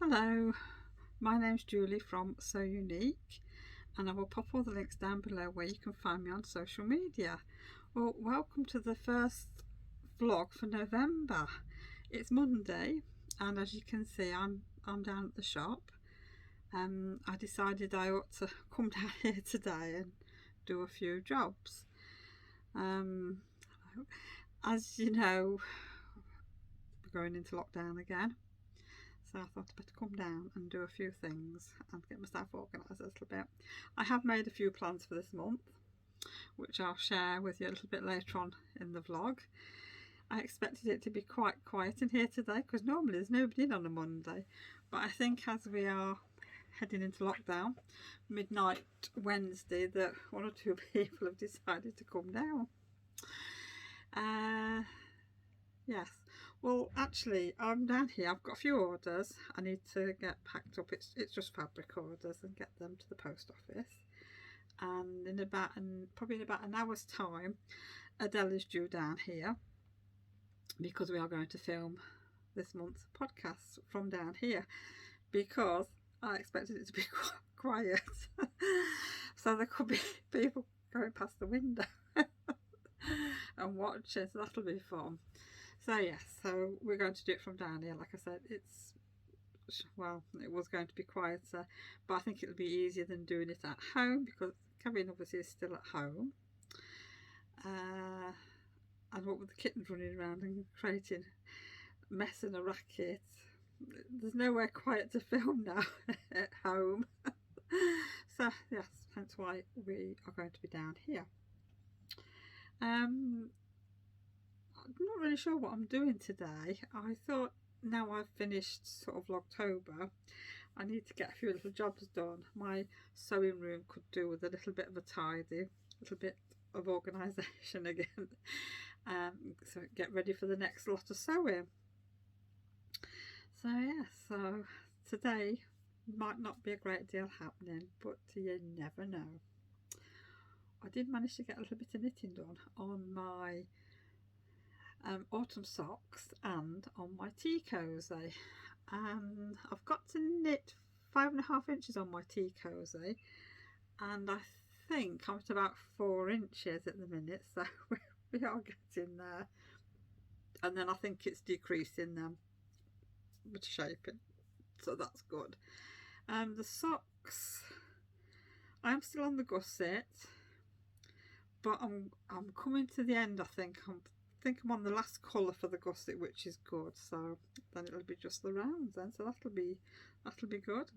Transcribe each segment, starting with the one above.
Hello, my name's Julie from So Unique, and I will pop all the links down below where you can find me on social media. Well, welcome to the first vlog for November. It's Monday, and as you can see, I'm down at the shop. I decided I ought to come down here today and do a few jobs. As you know, we're going into lockdown again. So I thought I'd better come down and do a few things and get myself organised a little bit. I have made a few plans for this month, which I'll share with you a little bit later on in the vlog. I expected it to be quite quiet in here today because normally there's nobody in on a Monday. But I think as we are heading into lockdown, midnight Wednesday, that one or two people have decided to come down. Yes. Well, actually, I'm down here. I've got a few orders I need to get packed up. It's just fabric orders, and get them to the post office. And probably in about an hour's time, Adele is due down here because we are going to film this month's podcast from down here, because I expected it to be quiet. So there could be people going past the window and watching, so that'll be fun. So yes, so we're going to do it from down here. Like I said, it was going to be quieter, but I think it'll be easier than doing it at home because Kevin obviously is still at home. And what with the kittens running around and creating mess and a racket, there's nowhere quiet to film now at home. So yes, hence why we are going to be down here. I'm not really sure what I'm doing today. I thought now I've finished sort of Vlogtober, I need to get a few little jobs done. My sewing room could do with a little bit of a tidy, a little bit of organisation again. So get ready for the next lot of sewing. So yeah, so today might not be a great deal happening, but you never know. I did manage to get a little bit of knitting done on my autumn socks and on my tea cosy, and I've got to knit 5.5 inches on my tea cosy, and I think I'm at about 4 inches at the minute, so we are getting there. And then I think it's decreasing them with shaping, so that's good. The socks, I'm still on the gusset, but I'm coming to the end. I think I'm on the last colour for the gusset, which is good. So then it'll be just the rounds then. So that'll be good.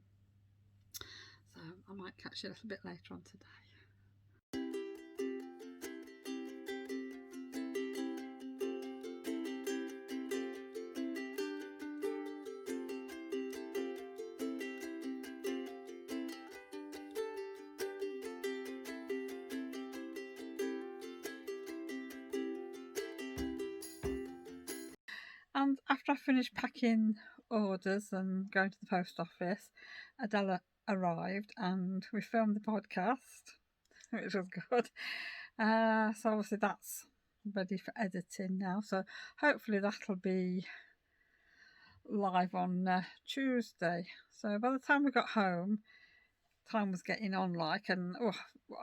So I might catch you a little bit later on today. And after I finished packing orders and going to the post office, Adela arrived and we filmed the podcast, which was good. So obviously that's ready for editing now. So hopefully that'll be live on Tuesday. So by the time we got home, time was getting on and I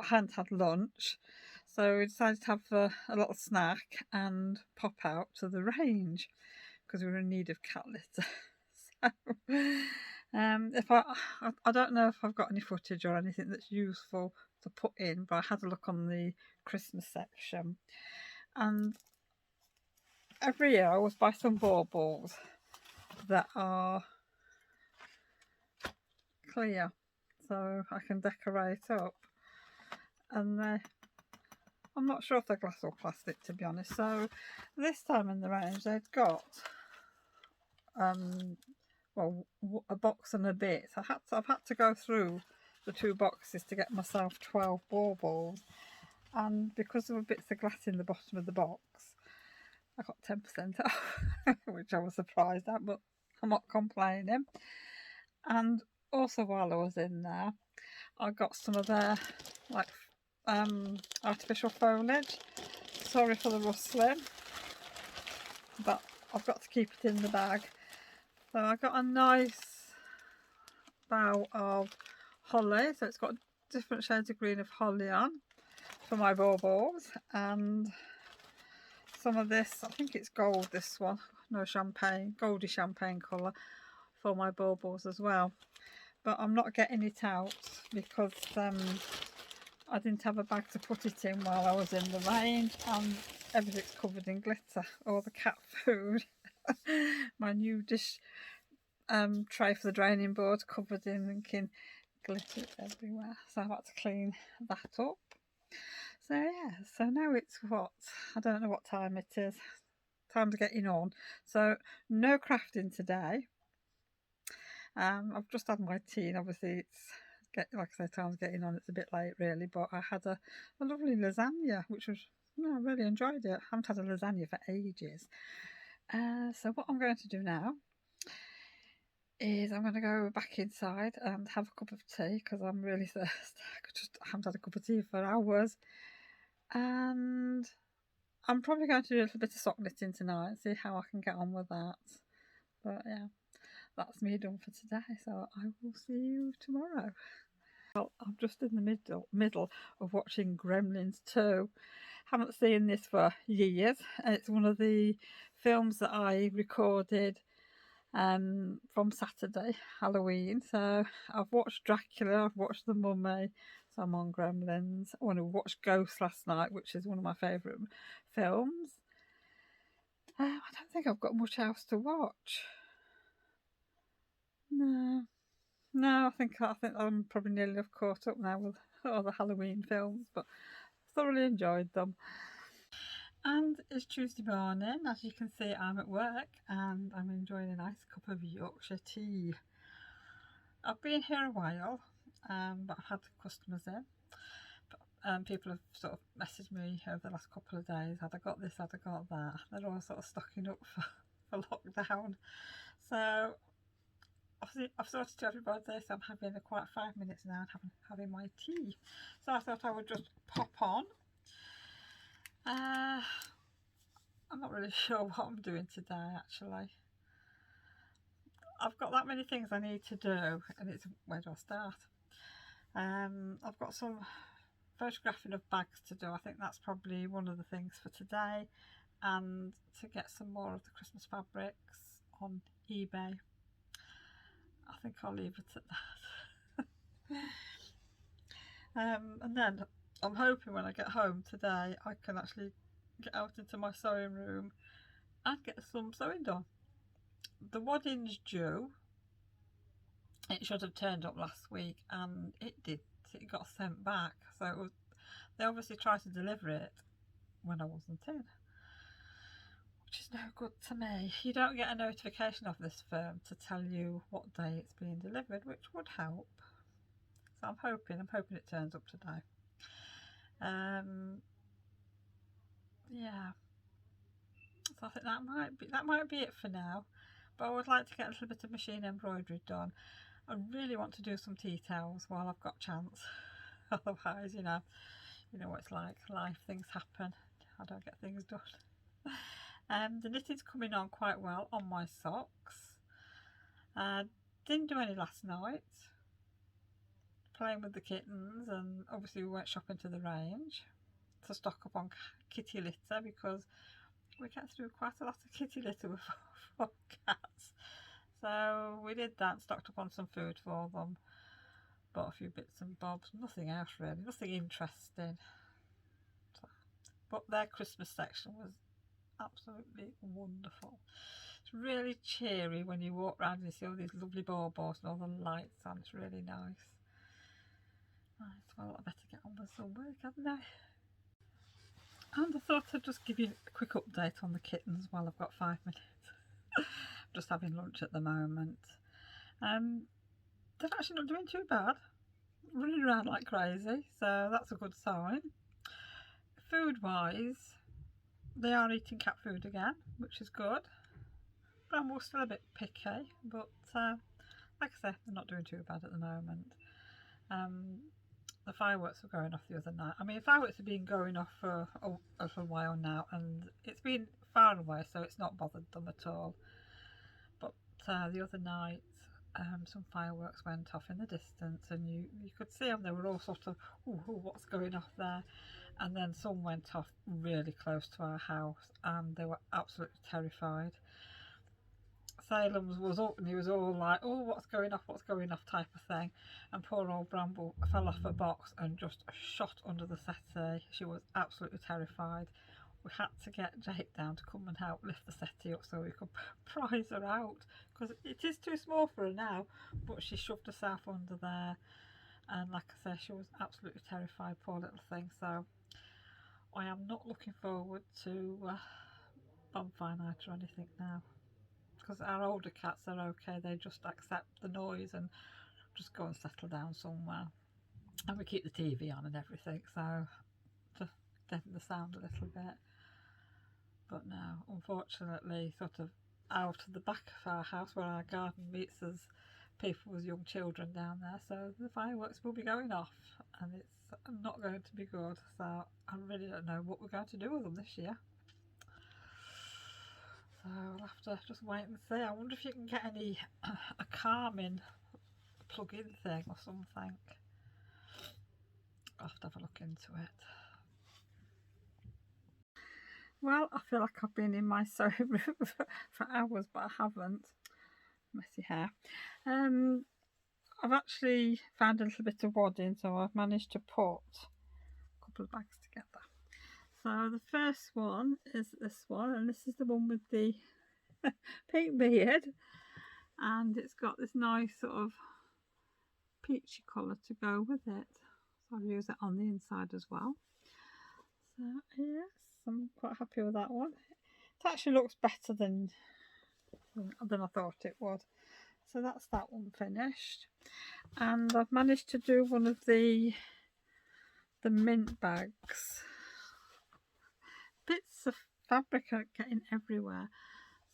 hadn't had lunch. So we decided to have a little snack and pop out to the range, because we were in need of cat litter. So, if I don't know if I've got any footage or anything that's useful to put in, but I had a look on the Christmas section, and every year I always buy some baubles that are clear, so I can decorate up. And I'm not sure if they're glass or plastic, to be honest. So this time in the range they'd got a box and a bit. I've had to go through the 2 boxes to get myself 12 baubles, and because there were bits of glass in the bottom of the box, I got 10% off, which I was surprised at, but I'm not complaining. And also while I was in there, I got some of their artificial foliage. Sorry for the rustling, but I've got to keep it in the bag. So I got a nice bow of holly, so it's got different shades of green of holly on for my baubles, and some of this, I think it's gold, this one, no, champagne, goldy champagne colour for my baubles as well. But I'm not getting it out because I didn't have a bag to put it in while I was in the rain, and everything's covered in glitter, all the cat food. My new dish tray for the draining board covered in glitter everywhere, so I've had to clean that up. So yeah, so now it's what, I don't know what time it is. Time's getting on. So no crafting today. I've just had my tea, and obviously it's like I say, time's getting on. It's a bit late really, but I had a lovely lasagna, which was, I really enjoyed it. I haven't had a lasagna for ages. So what I'm going to do now is I'm going to go back inside and have a cup of tea because I'm really thirsty. I haven't had a cup of tea for hours. And I'm probably going to do a little bit of sock knitting tonight, see how I can get on with that. But yeah, that's me done for today, so I will see you tomorrow. Well, I'm just in the middle of watching Gremlins 2. Haven't seen this for years, and it's one of the films that I recorded from Saturday, Halloween. So I've watched Dracula, I've watched The Mummy, so I'm on Gremlins. I want to watch Ghost last night, which is one of my favourite films. I don't think I've got much else to watch. No, I think I'm probably nearly caught up now with all the Halloween films, but thoroughly enjoyed them. And it's Tuesday morning. As you can see, I'm at work and I'm enjoying a nice cup of Yorkshire tea. I've been here a while, but I've had customers in. People have sort of messaged me over the last couple of days, had I got this, had I got that. They're all sort of stocking up for lockdown. So obviously I've sorted to everybody this. I'm having a quiet 5 minutes now and having my tea. So I thought I would just pop on. I'm not really sure what I'm doing today actually. I've got that many things I need to do, and it's, where do I start? I've got some photographing of bags to do. I think that's probably one of the things for today, and to get some more of the Christmas fabrics on eBay. I think I'll leave it at that. And then I'm hoping when I get home today I can actually get out into my sewing room and get some sewing done. The wadding's due. It should have turned up last week, and it did. It got sent back, so they obviously tried to deliver it when I wasn't in, which is no good to me. You don't get a notification of this firm to tell you what day it's being delivered, which would help. So I'm hoping it turns up today. Yeah, so I think that might be it for now, but I would like to get a little bit of machine embroidery done. I really want to do some tea towels while I've got chance. Otherwise, you know what it's like, life, things happen, I don't get things done. The knitting's coming on quite well on my socks. Didn't do any last night, playing with the kittens, and obviously we went shopping to the range to stock up on kitty litter, because we get through quite a lot of kitty litter for cats. So we did that, stocked up on some food for them, bought a few bits and bobs, nothing else really, nothing interesting. But their Christmas section was absolutely wonderful. It's really cheery when you walk around and you see all these lovely baubles and all the lights on. It's really nice. Right, well, I better get on with some work, haven't I? And I thought I'd just give you a quick update on the kittens while I've got 5 minutes. Just having lunch at the moment. They're actually not doing too bad, running around like crazy, so that's a good sign. Food wise, they are eating cat food again, which is good, but I'm still a bit picky. But like I said, they're not doing too bad at the moment. The fireworks were going off the other night. I mean, fireworks have been going off for a little while now, and it's been far away, so it's not bothered them at all. But the other night, some fireworks went off in the distance, and you could see them. They were all sort of, oh, what's going off there? And then some went off really close to our house, and they were absolutely terrified. Salem was up, and he was all like, oh, what's going off type of thing. And poor old Bramble fell off a box and just shot under the settee. She was absolutely terrified. We had to get Jake down to come and help lift the settee up so we could prize her out, because it is too small for her now, but she shoved herself under there, and like I say, she was absolutely terrified, poor little thing. So I am not looking forward to bonfire night or anything now, because our older cats are okay. They just accept the noise and just go and settle down somewhere, and we keep the TV on and everything, so to deaden the sound a little bit. But now, unfortunately, sort of out of the back of our house where our garden meets, there's people with young children down there, so the fireworks will be going off, and it's not going to be good. So I really don't know what we're going to do with them this year. So I'll have to just wait and see. I wonder if you can get a calming plug-in thing or something. I'll have to have a look into it. Well, I feel like I've been in my sewing room for hours, but I haven't. Messy hair. I've actually found a little bit of wadding, so I've managed to put a couple of bags together. So the first one is this one, and this is the one with the pink beard, and it's got this nice sort of peachy colour to go with it. So I'll use it on the inside as well. So yes, I'm quite happy with that one. It actually looks better than I thought it would. So that's that one finished, and I've managed to do one of the mint bags. Bits of fabric are getting everywhere.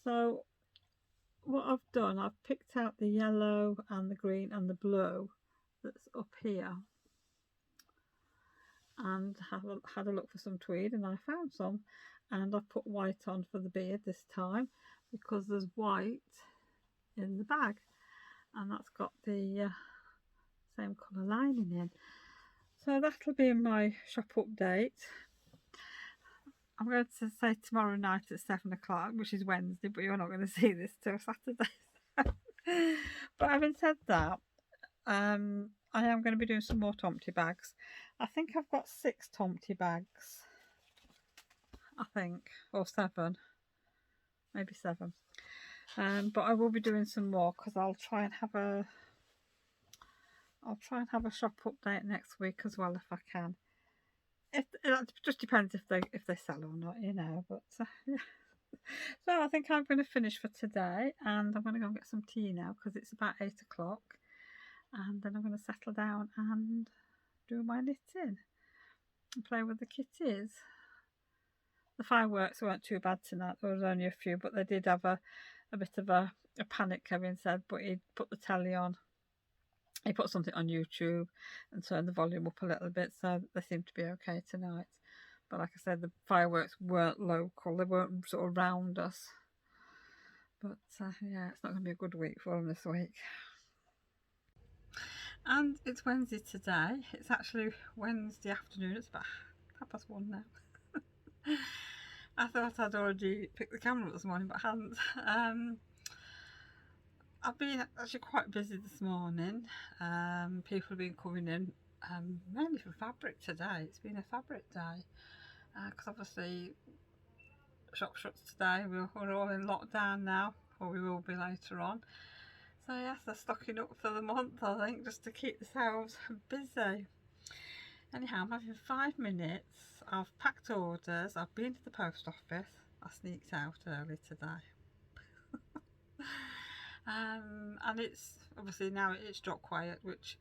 So what I've done, I've picked out the yellow and the green and the blue that's up here, and had a look for some tweed, and I found some, and I've put white on for the beard this time because there's white in the bag, and that's got the same colour lining in. So that'll be in my shop update. I'm going to say tomorrow night at 7 o'clock, which is Wednesday, but you're not going to see this till Saturday. But having said that, I am going to be doing some more Tomty bags. I think I've got 6 Tomty bags, I think, or 7, maybe 7. But I will be doing some more, because I'll try and have a shop update next week as well if I can. It just depends if they sell or not, you know. But yeah. So I think I'm going to finish for today, and I'm going to go and get some tea now because it's about 8 o'clock, and then I'm going to settle down and do my knitting and play with the kitties. The fireworks weren't too bad tonight. There was only a few, but they did have a bit of a panic, Kevin said, but he'd put the telly on. He put something on YouTube and turned the volume up a little bit, so they seem to be okay tonight. But like I said, the fireworks weren't local, they weren't sort of round us. But yeah, it's not going to be a good week for them this week. And it's Wednesday today. It's actually Wednesday afternoon. It's about 1:30 now. I thought I'd already picked the camera up this morning, but I hadn't. I've been actually quite busy this morning. People have been coming in, mainly for fabric today. It's been a fabric day, because obviously shop shuts today. We're all in lockdown now, or we will be later on. So yes, they're stocking up for the month, I think, just to keep themselves busy. Anyhow, I'm having 5 minutes. I've packed orders. I've been to the post office. I sneaked out early today. And it's obviously now it's dropped quiet, which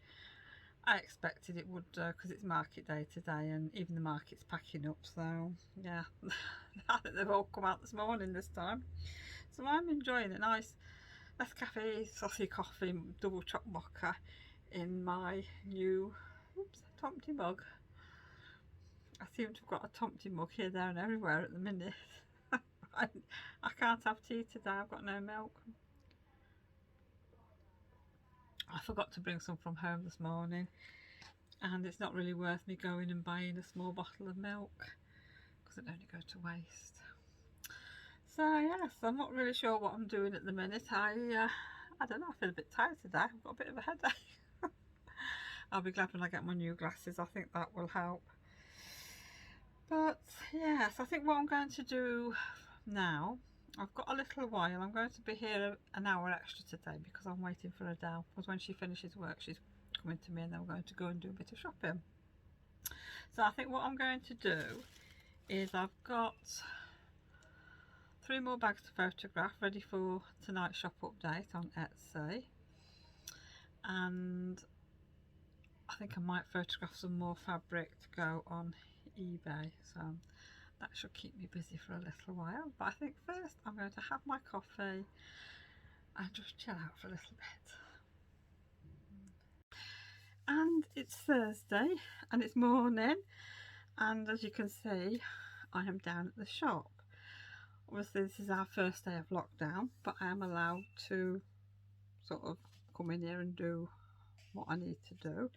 I expected it would, because it's market day today, and even the market's packing up. So yeah, I think they've all come out this morning this time. So I'm enjoying a nice Nescafe saucy coffee double choc mocha in my new Tomty mug. I seem to have got a Tomty mug here, there and everywhere at the minute. I can't have tea today, I've got no milk. I forgot to bring some from home this morning, and it's not really worth me going and buying a small bottle of milk because it'd only go to waste. So yes, I'm not really sure what I'm doing at the minute. I don't know, I feel a bit tired today. I've got a bit of a headache. I'll be glad when I get my new glasses. I think that will help. But yes, I think what I'm going to do now, I've got a little while. I'm going to be here an hour extra today because I'm waiting for Adele. Because when she finishes work, she's coming to me and then we're going to go and do a bit of shopping. So I think what I'm going to do is I've got 3 more bags to photograph ready for tonight's shop update on Etsy, and I think I might photograph some more fabric to go on eBay, so that should keep me busy for a little while. But I think first I'm going to have my coffee and just chill out for a little bit. And it's Thursday and it's morning, and as you can see I am down at the shop. Obviously this is our first day of lockdown, but I am allowed to sort of come in here and do what I need to do.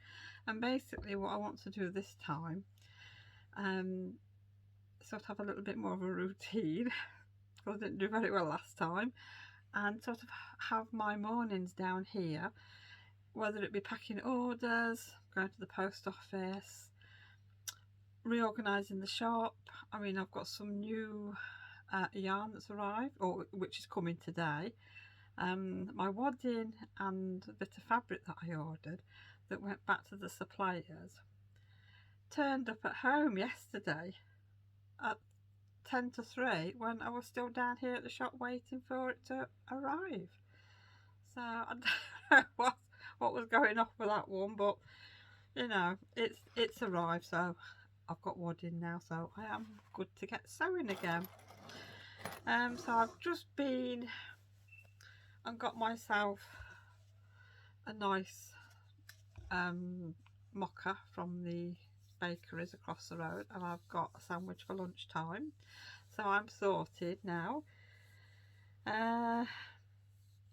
And basically what I want to do this time, sort of have a little bit more of a routine because I didn't do very well last time, and sort of have my mornings down here, whether it be packing orders, going to the post office, reorganising the shop. I mean, I've got some new yarn that's arrived, or which is coming today. My wadding and a bit of fabric that I ordered that went back to the suppliers turned up at home yesterday at 10 to 3 when I was still down here at the shop waiting for it to arrive. So I don't know what was going off with that one, but you know, it's arrived, so I've got wadding now, so I am good to get sewing again. So I've just been and got myself a nice mocha from the bakeries across the road, and I've got a sandwich for lunchtime, so I'm sorted now. I'm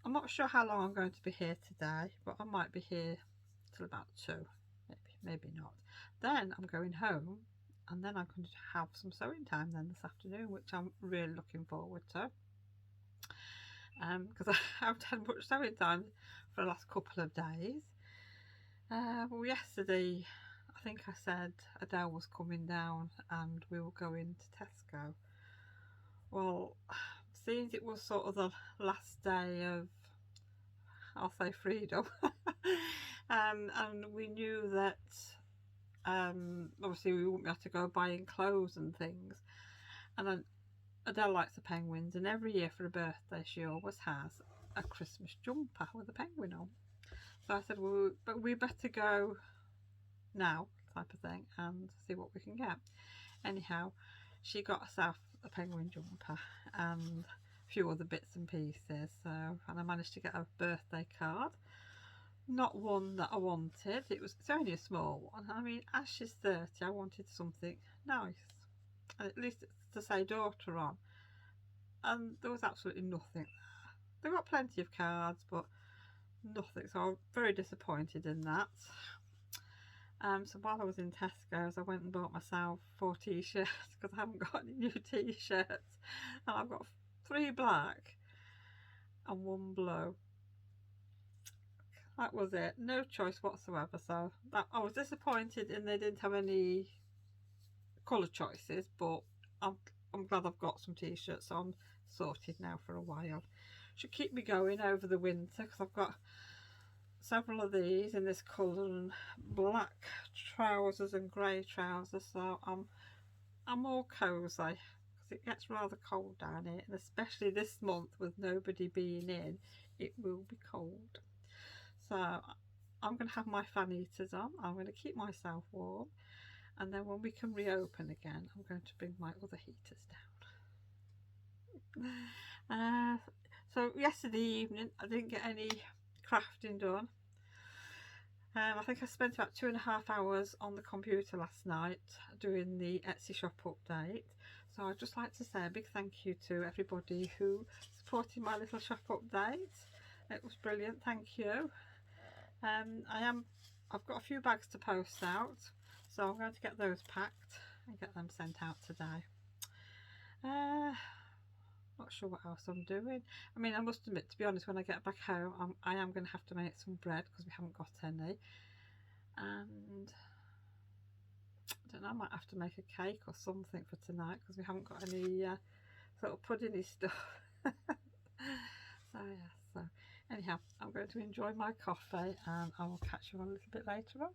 not sure how long I'm going to be here today, but I might be here till about 2, maybe not. Then I'm going home, and then I'm going to have some sewing time then this afternoon, which I'm really looking forward to, because I haven't had much sewing time for the last couple of days. Well, yesterday I think I said Adele was coming down and we were going to Tesco. Well, since it was sort of the last day of, I'll say, freedom, and we knew that obviously we wouldn't be able to go buying clothes and things, and then Adele likes the penguins, and every year for her birthday she always has a Christmas jumper with a penguin on. So I said, well, but we better go now, type of thing, and see what we can get. Anyhow, she got herself a penguin jumper and a few other bits and pieces, so, and I managed to get a birthday card. Not one that I wanted, it's only a small one. I mean, as she's 30, I wanted something nice, and at least it's to say daughter on, and there was absolutely nothing there. They got plenty of cards, but nothing, so I'm very disappointed in that. So while I was in Tesco's, I went and bought myself 4 t-shirts because I haven't got any new t-shirts, and I've got 3 black and 1 blue. That was it, no choice whatsoever. So that, I was disappointed in they didn't have any colour choices, but I'm glad I've got some t-shirts, so I'm sorted now for a while. Should keep me going over the winter because I've got several of these in this colour and black trousers and grey trousers, so I'm all cosy because it gets rather cold down here, and especially this month with nobody being in, it will be cold. So I'm going to have my fan heaters on, I'm going to keep myself warm, and then when we can reopen again I'm going to bring my other heaters down. So yesterday evening I didn't get any crafting done. I think I spent about 2.5 hours on the computer last night doing the Etsy shop update, so I'd just like to say a big thank you to everybody who supported my little shop update. It was brilliant, thank you. I've got a few bags to post out, so I'm going to get those packed and get them sent out today. Not sure what else I'm doing. I mean, I must admit, to be honest, when I get back home, I am going to have to make some bread because we haven't got any. And I don't know, I might have to make a cake or something for tonight because we haven't got any sort of puddingy stuff. So yeah, so anyhow, I'm going to enjoy my coffee and I will catch you on a little bit later on.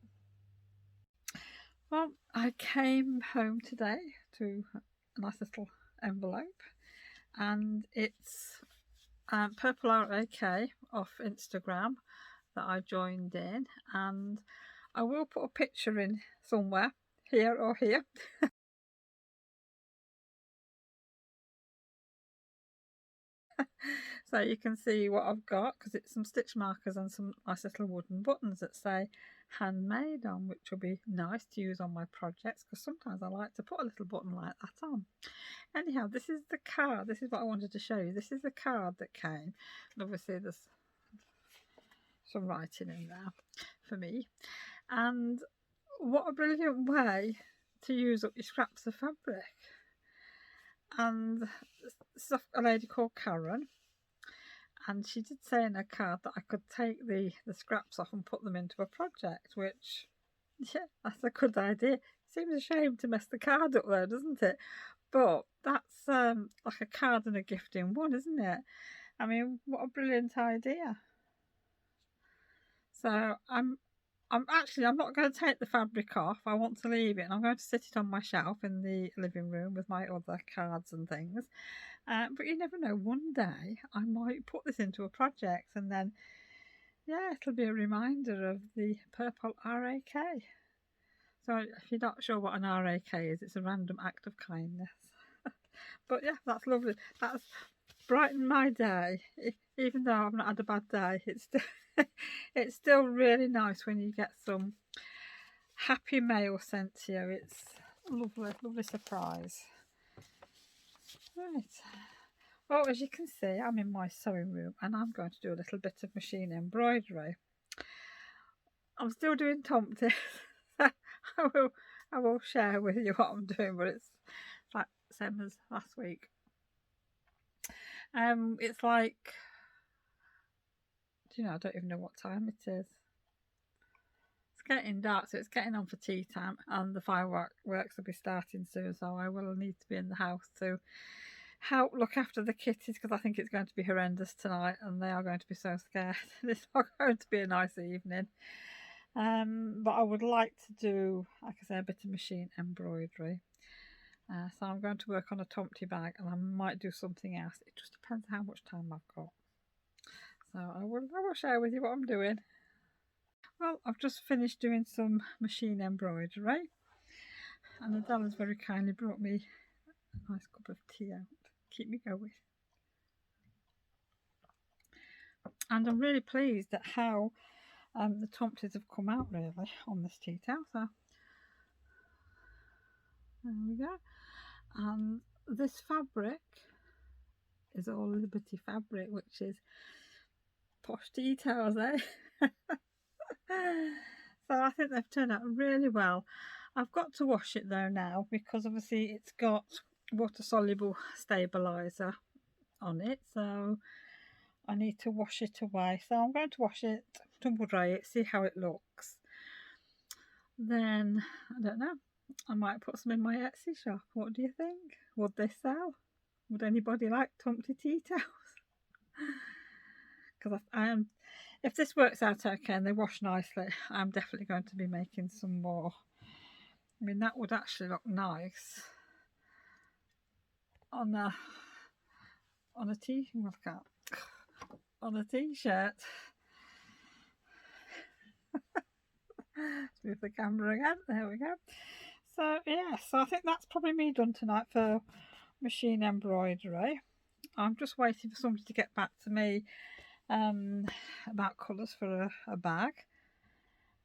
Well, I came home today to a nice little envelope, and it's Purple RAK off Instagram that I joined in, and I will put a picture in somewhere, here or here. So you can see what I've got, because it's some stitch markers and some nice little wooden buttons that say handmade on, which will be nice to use on my projects, because sometimes I like to put a little button like that on. Anyhow, this is the card. This is what I wanted to show you. This is the card that came, and obviously there's some writing in there for me. And what a brilliant way to use up your scraps of fabric. And this is a lady called Karen, and she did say in her card that I could take the scraps off and put them into a project, which, yeah, that's a good idea. Seems a shame to mess the card up though, doesn't it? But that's like a card and a gift in one, isn't it? I mean, what a brilliant idea. So I'm not going to take the fabric off. I want to leave it, and I'm going to sit it on my shelf in the living room with my other cards and things. But you never know, one day I might put this into a project, and then, yeah, it'll be a reminder of the Purple RAK. So if you're not sure what an RAK is, it's a random act of kindness. But yeah, that's lovely. That's brightened my day. Even though I've not had a bad day, it's still really nice when you get some happy mail sent to you. It's lovely, lovely surprise. Right. Well, as you can see, I'm in my sewing room and I'm going to do a little bit of machine embroidery. I'm still doing tomties. I will share with you what I'm doing, but it's like same as last week. It's like, do you know, I don't even know what time it is. It's getting dark, so it's getting on for tea time, and the fireworks will be starting soon, so I will need to be in the house to help look after the kitties, because I think it's going to be horrendous tonight and they are going to be so scared. It's not going to be a nice evening. But I would like to do, like I say, a bit of machine embroidery. So I'm going to work on a Tomty bag, and I might do something else. It just depends how much time I've got. So I will share with you what I'm doing. Well, I've just finished doing some machine embroidery, and Adele has very kindly brought me a nice cup of tea out to keep me going. And I'm really pleased at how the Tomties have come out really on this tea towel. So there we go. And this fabric is all Liberty fabric, which is posh tea towels, eh? So I think they've turned out really well. I've got to wash it though now, because obviously it's got water soluble stabiliser on it, so I need to wash it away. So I'm going to wash it, tumble dry it, see how it looks. Then, I don't know, I might put some in my Etsy shop. What do you think? Would they sell? Would anybody like Tomty tea towels? Because I am, if this works out okay and they wash nicely, I'm definitely going to be making some more. I mean, that would actually look nice on a t-shirt. Let's move the camera again. There we go. So yeah, so I think that's probably me done tonight for machine embroidery. I'm just waiting for somebody to get back to me about colours for a bag.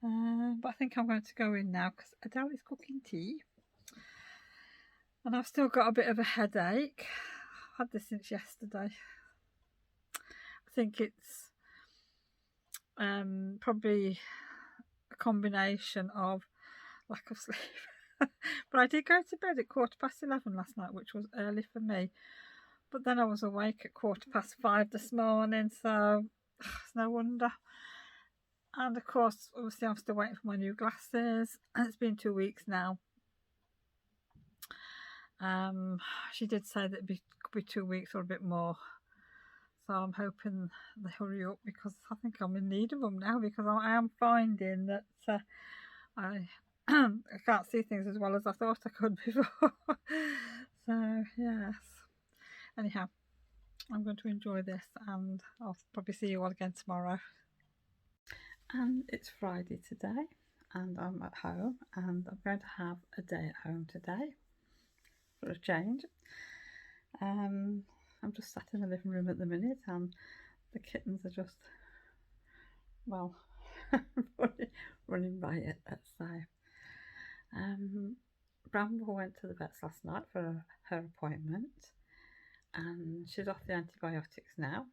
But I think I'm going to go in now because Adele is cooking tea. And I've still got a bit of a headache. I've had this since yesterday. I think it's Probably a combination of lack of sleep. But I did go to bed at 11:15 last night, which was early for me. But then I was awake at 5:15 this morning, so it's no wonder. And of course, obviously, I'm still waiting for my new glasses, and it's been 2 weeks now. She did say that it could be 2 weeks or a bit more, so I'm hoping they hurry up, because I think I'm in need of them now, because I am finding that I can't see things as well as I thought I could before. So yes, anyhow, I'm going to enjoy this, and I'll probably see you all again tomorrow. And it's Friday today, and I'm at home, and I'm going to have a day at home today for a change. I'm just sat in the living room at the minute, and the kittens are just, well, running riot, let's say. Bramble went to the vet's last night for her appointment, and she's off the antibiotics now.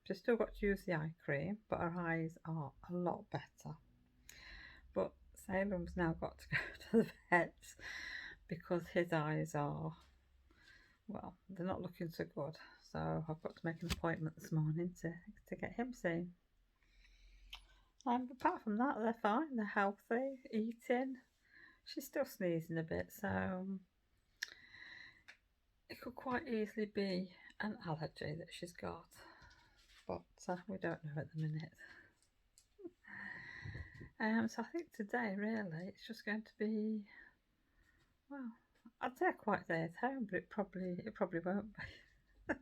She's still got to use the eye cream, but her eyes are a lot better. But Salem's now got to go to the vet because his eyes are, well, they're not looking so good. So I've got to make an appointment this morning to get him seen. Apart from that, they're fine. They're healthy, eating. She's still sneezing a bit, so it could quite easily be an allergy that she's got. But we don't know at the minute. So I think today, really, it's just going to be, well, I'd say a quiet day at home, but it probably won't be.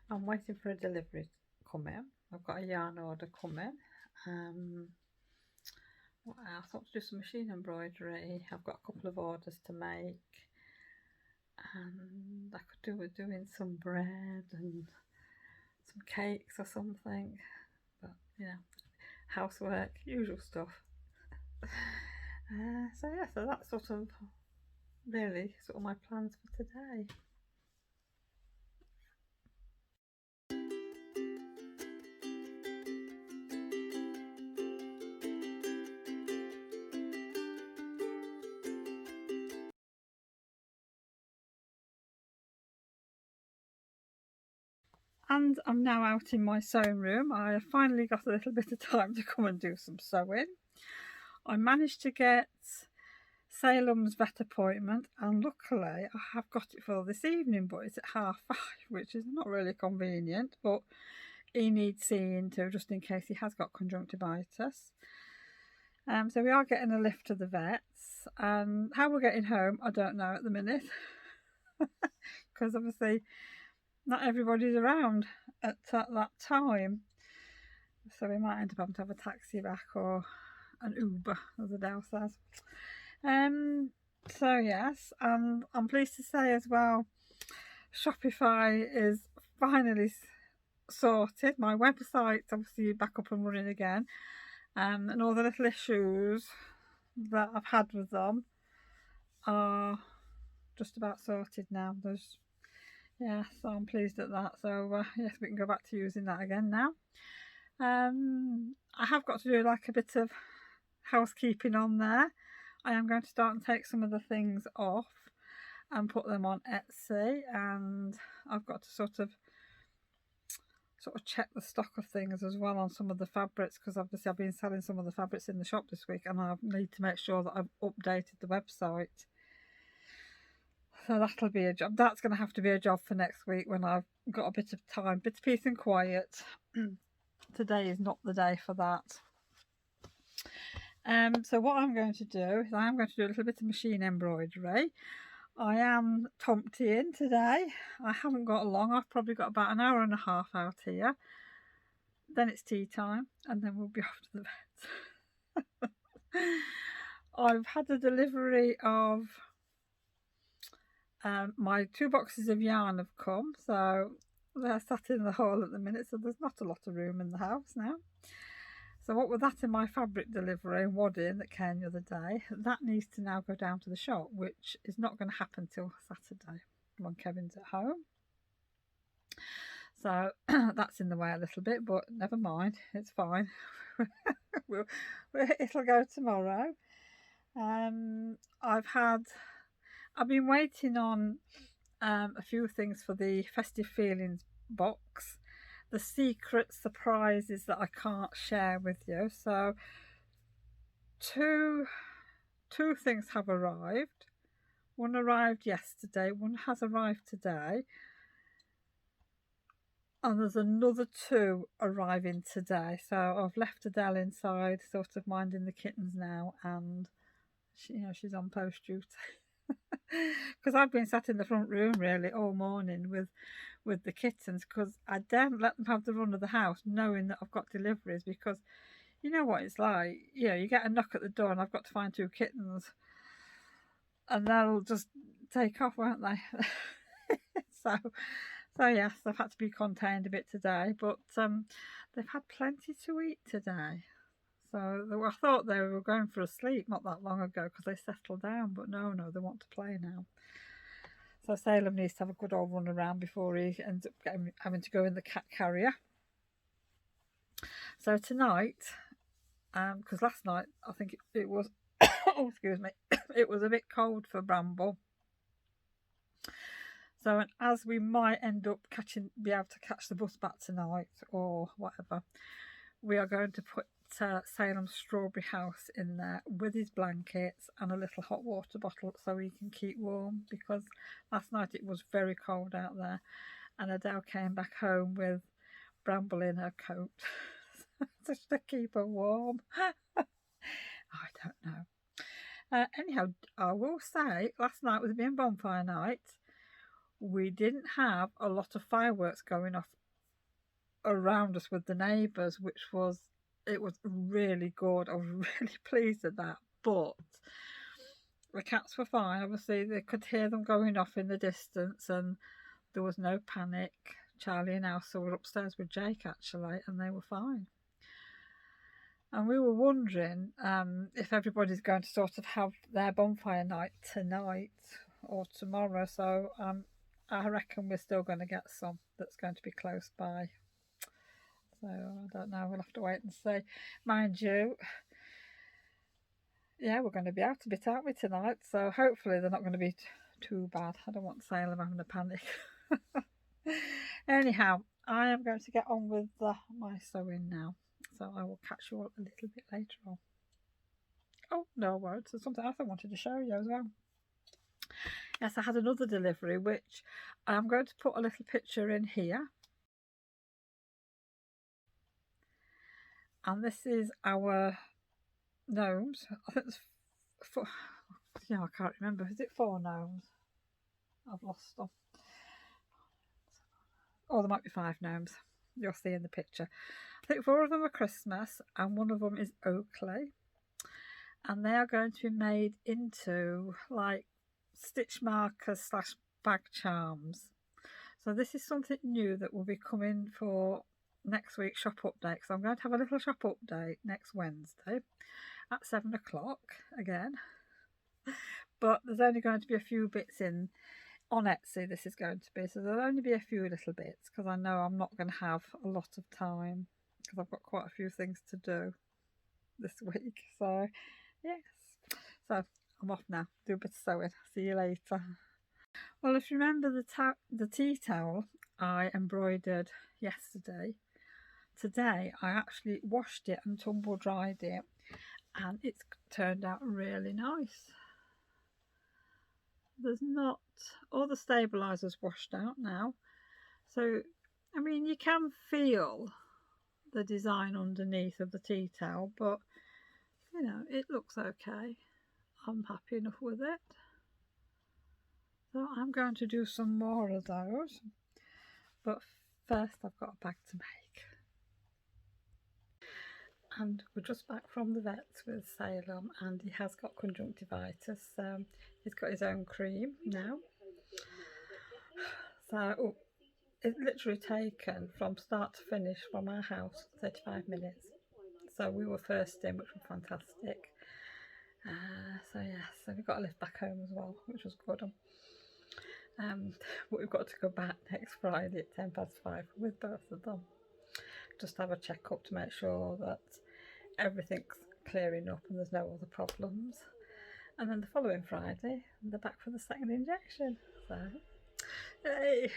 I'm waiting for a delivery to come in. I've got a yarn order coming. What else? I want to do some machine embroidery. I've got a couple of orders to make, and I could do with doing some bread and some cakes or something. But you know, housework, usual stuff. So yeah, so that's sort of my plans for today. And I'm now out in my sewing room. I have finally got a little bit of time to come and do some sewing. I managed to get Salem's vet appointment, and luckily I have got it for this evening, but it's at 5:30, which is not really convenient, but he needs seeing to, just in case he has got conjunctivitis. So we are getting a lift to the vets, and how we're getting home I don't know at the minute, because obviously not everybody's around at that time, so we might end up having to have a taxi back or an Uber, as Adele says. So yes, and I'm pleased to say as well, Shopify is finally sorted. My website's obviously back up and running again, and all the little issues that I've had with them are just about sorted now. Yeah, so I'm pleased at that. So yes, we can go back to using that again now. I have got to do like a bit of housekeeping on there. I am going to start and take some of the things off and put them on Etsy, and I've got to sort of check the stock of things as well on some of the fabrics, because obviously I've been selling some of the fabrics in the shop this week, and I need to make sure that I've updated the website. So that'll be a job. That's going to have to be a job for next week when I've got a bit of time, bit of peace and quiet. Today is not the day for that. So what I'm going to do is I am going to do a little bit of machine embroidery. I am tomtying today. I haven't got long. I've probably got about an hour and a half out here. Then it's tea time, and then we'll be off to the vet. I've had a delivery of my 2 boxes of yarn have come, so they're sat in the hall at the minute, so there's not a lot of room in the house now. So what with that in my fabric delivery wadding that came the other day, that needs to now go down to the shop, which is not going to happen till Saturday when Kevin's at home. So that's in the way a little bit, but never mind, it's fine. It'll go tomorrow. I've been waiting on a few things for the Festive Feelings box, the secret surprises that I can't share with you. So two things have arrived. One arrived yesterday, one has arrived today, and there's another two arriving today. So I've left Adele inside, sort of minding the kittens now, and she's on post duty. Because I've been sat in the front room really all morning with the kittens, because I daren't let them have the run of the house knowing that I've got deliveries, because you know what it's like. You get a knock at the door and I've got to find two kittens and they'll just take off, won't they? So yes, they've had to be contained a bit today, but they've had plenty to eat today. So I thought they were going for a sleep not that long ago because they settled down, but no, they want to play now. So Salem needs to have a good old run around before he ends up having to go in the cat carrier. So tonight, because last night I think it was, oh, excuse me, it was a bit cold for Bramble. So, and as we might end up be able to catch the bus back tonight or whatever, we are going to put Salem's strawberry house in there with his blankets and a little hot water bottle so he can keep warm, because last night it was very cold out there and Adele came back home with Bramble in her coat just to keep her warm. I don't know. Anyhow, I will say last night with being bonfire night, we didn't have a lot of fireworks going off around us with the neighbours, it was really good. I was really pleased at that. But the cats were fine. Obviously, they could hear them going off in the distance and there was no panic. Charlie and Elsa were upstairs with Jake, actually, and they were fine. And we were wondering if everybody's going to sort of have their bonfire night tonight or tomorrow. So I reckon we're still going to get some that's going to be close by. So I don't know, we'll have to wait and see. Mind you, yeah, we're going to be out a bit, aren't we, tonight? So hopefully they're not going to be too bad. I don't want Salem having a panic. Anyhow, I am going to get on with my sewing now. So I will catch you all a little bit later on. Oh, no worries. There's something else I wanted to show you as well. Yes, I had another delivery, which I'm going to put a little picture in here. And this is our gnomes. I think there's four, I can't remember. Is it 4 gnomes? I've lost them. Oh, there might be 5 gnomes. You'll see in the picture. I think 4 of them are Christmas and 1 of them is Oakley. And they are going to be made into like stitch markers / bag charms. So this is something new that will be coming for next week's shop update. So I'm going to have a little shop update next Wednesday at 7 o'clock again. But there's only going to be a few bits in on Etsy. This is going to be, so there'll only be a few little bits because I know I'm not going to have a lot of time because I've got quite a few things to do this week. So yes, so I'm off now. Do a bit of sewing. See you later. Well, if you remember the tea towel I embroidered yesterday, today I actually washed it and tumble dried it and it's turned out really nice. There's not all the stabilizers washed out now, so I mean you can feel the design underneath of the tea towel, but you know it looks okay. I'm happy enough with it. So I'm going to do some more of those, but first I've got a bag to make. And we're just back from the vets with Salem and he has got conjunctivitis. He's got his own cream now. So it's literally taken from start to finish from our house 35 minutes. So we were first in, which was fantastic. So yes, so we got a lift back home as well, which was good. But we've got to go back next Friday at 5:10 with both of them. Just have a check up to make sure that everything's clearing up and there's no other problems. And then the following Friday, they're back for the second injection. So, hey,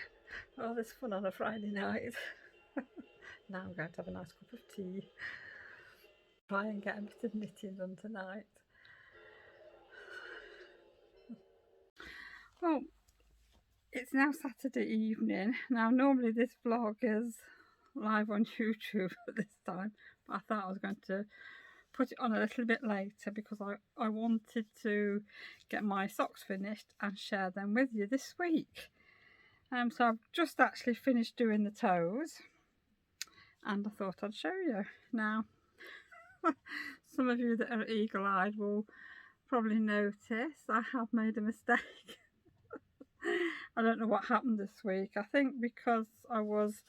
oh, there's fun on a Friday night. Now I'm going to have a nice cup of tea. Try and get a bit of knitting done tonight. Well, it's now Saturday evening. Now, normally this vlog is live on YouTube at this time, but I thought I was going to put it on a little bit later because I wanted to get my socks finished and share them with you this week. So I've just actually finished doing the toes and I thought I'd show you. Now, some of you that are eagle-eyed will probably notice I have made a mistake. I don't know what happened this week. I think because I was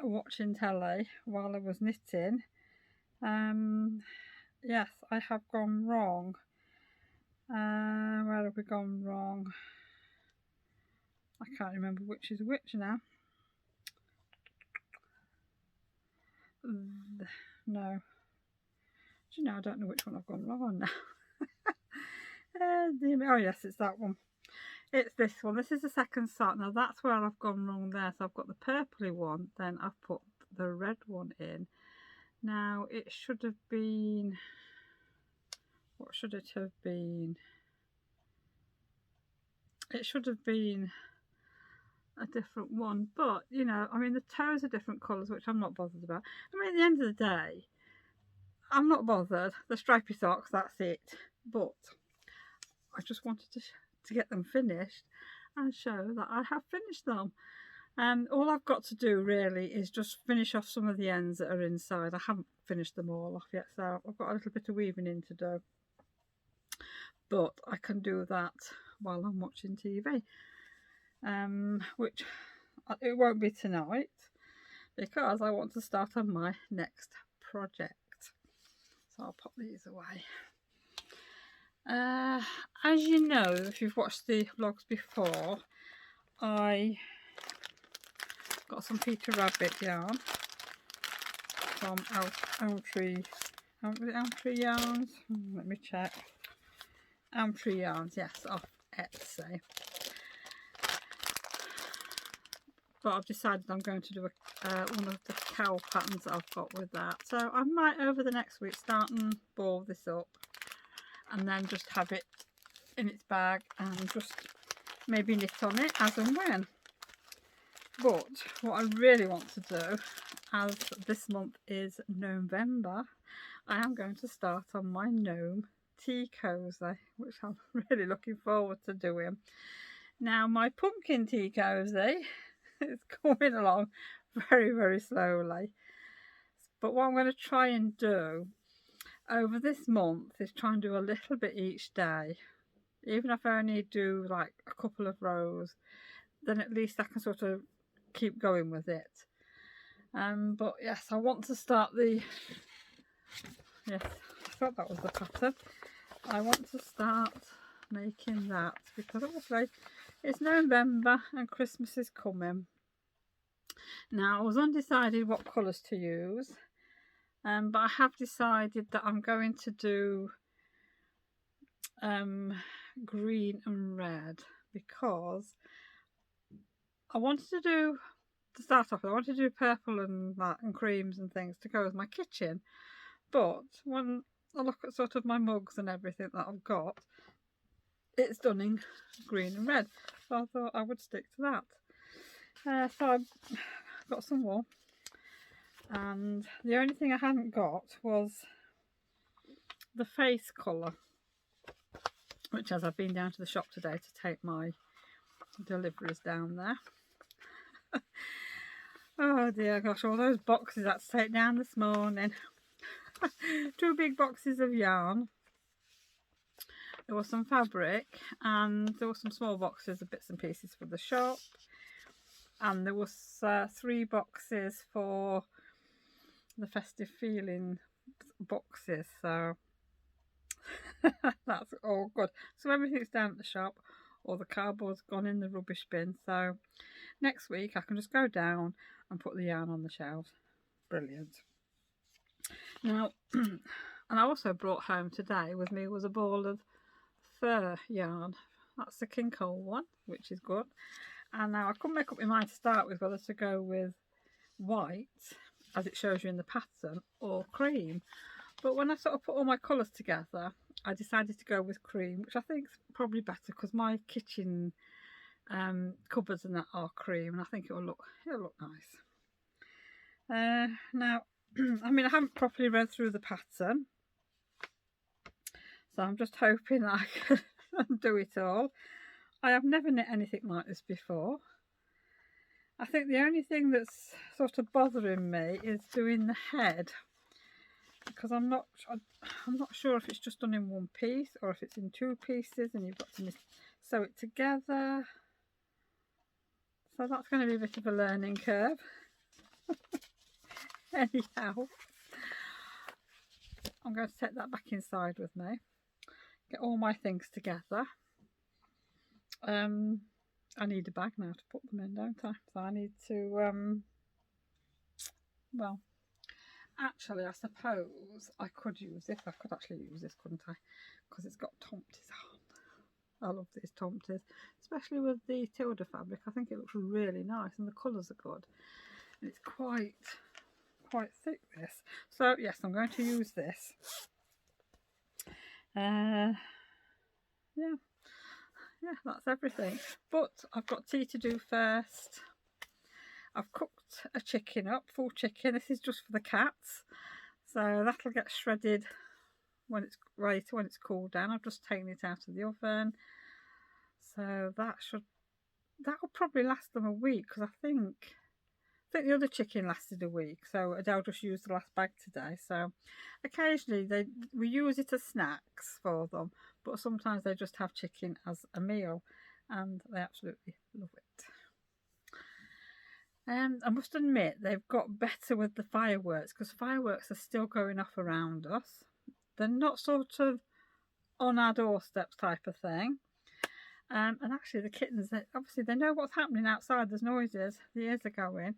watching telly while I was knitting. Yes, I have gone wrong. Where have we gone wrong? I can't remember which is which now. No. Do you know, I don't know which one I've gone wrong on now. Oh yes, it's that one. It's this one. This is the second sock. Now that's where I've gone wrong there. So I've got the purpley one, then I've put the red one in. Now it should have been, what should it have been? It should have been a different one, but you know, I mean the toes are different colours, which I'm not bothered about. I mean at the end of the day, I'm not bothered. The stripy socks, that's it. But I just wanted to get them finished and show that I have finished them. All I've got to do really is just finish off some of the ends that are inside. I haven't finished them all off yet, so I've got a little bit of weaving in to do. But I can do that while I'm watching TV. Which it won't be tonight because I want to start on my next project. So I'll pop these away. As you know, if you've watched the vlogs before, I got some Peter Rabbit yarn from Elm Tree Yarns. Let me check. Elm Tree Yarns, yes, off Etsy. But I've decided I'm going to do one of the cowl patterns that I've got with that. So I might over the next week start and ball this up and then just have it in its bag and just maybe knit on it as and when. But what I really want to do, as this month is November, I am going to start on my gnome tea cozy, which I'm really looking forward to doing. Now my pumpkin tea cozy is coming along very, very slowly. But what I'm going to try and do over this month is try and do a little bit each day. Even if I only do like a couple of rows, then at least I can sort of keep going with it. But yes, I want to start the, yes, I thought that was the pattern. I want to start making that because obviously it's November and Christmas is coming. Now I was undecided what colours to use, but I have decided that I'm going to do green and red because I wanted to start off with, I wanted to do purple and that and creams and things to go with my kitchen, but when I look at sort of my mugs and everything that I've got, it's done in green and red, so I thought I would stick to that. So I've got some wool, and the only thing I hadn't got was the face colour, which, as I've been down to the shop today to take my deliveries down there. Oh dear gosh, all those boxes I had to take down this morning. 2 big boxes of yarn. There was some fabric and there were some small boxes of bits and pieces for the shop, and there was 3 boxes for the festive feeling boxes, so that's all good. So everything's down at the shop, or the cardboard's gone in the rubbish bin. So next week I can just go down and put the yarn on the shelves. Brilliant. Now, and I also brought home today with me was a ball of fur yarn. That's the King Cole one, which is good. And now I couldn't make up my mind to start with whether to go with white, as it shows you in the pattern, or cream. But when I sort of put all my colours together, I decided to go with cream, which I think is probably better because my kitchen cupboards and that are cream, and I think it'll look nice. Now, I mean, I haven't properly read through the pattern, so I'm just hoping I can do it all. I have never knit anything like this before. I think the only thing that's sort of bothering me is doing the head, because I'm not sure if it's just done in one piece or if it's in two pieces and you've got to sew it together. So that's going to be a bit of a learning curve. Anyhow, I'm going to take that back inside with me, get all my things together. I need a bag now to put them in, don't I? So I need to, well, actually I suppose I could use this. I could actually use this, couldn't I? Because it's got tomties on. I love these tomties, especially with the Tilda fabric. I think it looks really nice and the colours are good. And it's quite thick, this. So yes, I'm going to use this. Yeah, that's everything. But I've got tea to do first. I've cooked a chicken up, full chicken. This is just for the cats, so that'll get shredded when it's ready, when it's cooled down. I've just taken it out of the oven, so that'll probably last them a week, because I think the other chicken lasted a week, so Adele just used the last bag today. So occasionally we use it as snacks for them, but sometimes they just have chicken as a meal and they absolutely love it. I must admit they've got better with the fireworks, because fireworks are still going off around us. They're not sort of on our doorsteps type of thing. And actually the kittens, obviously they know what's happening outside. There's noises, the ears are going.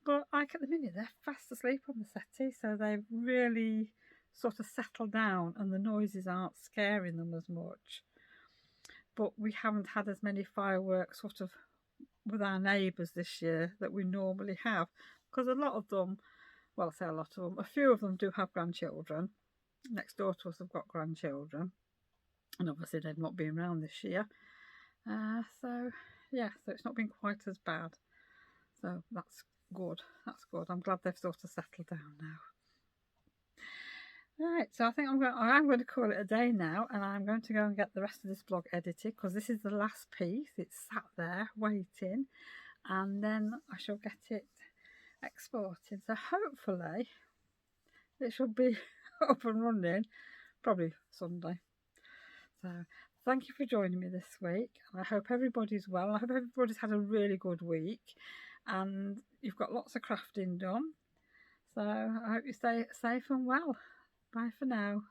But like at the minute, they're fast asleep on the settee, so they've really sort of settled down and the noises aren't scaring them as much. But we haven't had as many fireworks sort of with our neighbours this year that we normally have, because a lot of them, well, I say a lot of them, a few of them do have grandchildren. Next door to us have got grandchildren, and obviously they've not been around this year. So yeah, so it's not been quite as bad. So that's good. I'm glad they've sort of settled down now. Right, so I think I'm going to call it a day now, and I'm going to go and get the rest of this blog edited, because this is the last piece. It's sat there waiting, and then I shall get it exported. So hopefully it should be up and running probably Sunday. So thank you for joining me this week, and I hope everybody's well. I hope everybody's had a really good week and you've got lots of crafting done. So I hope you stay safe and well. Bye for now.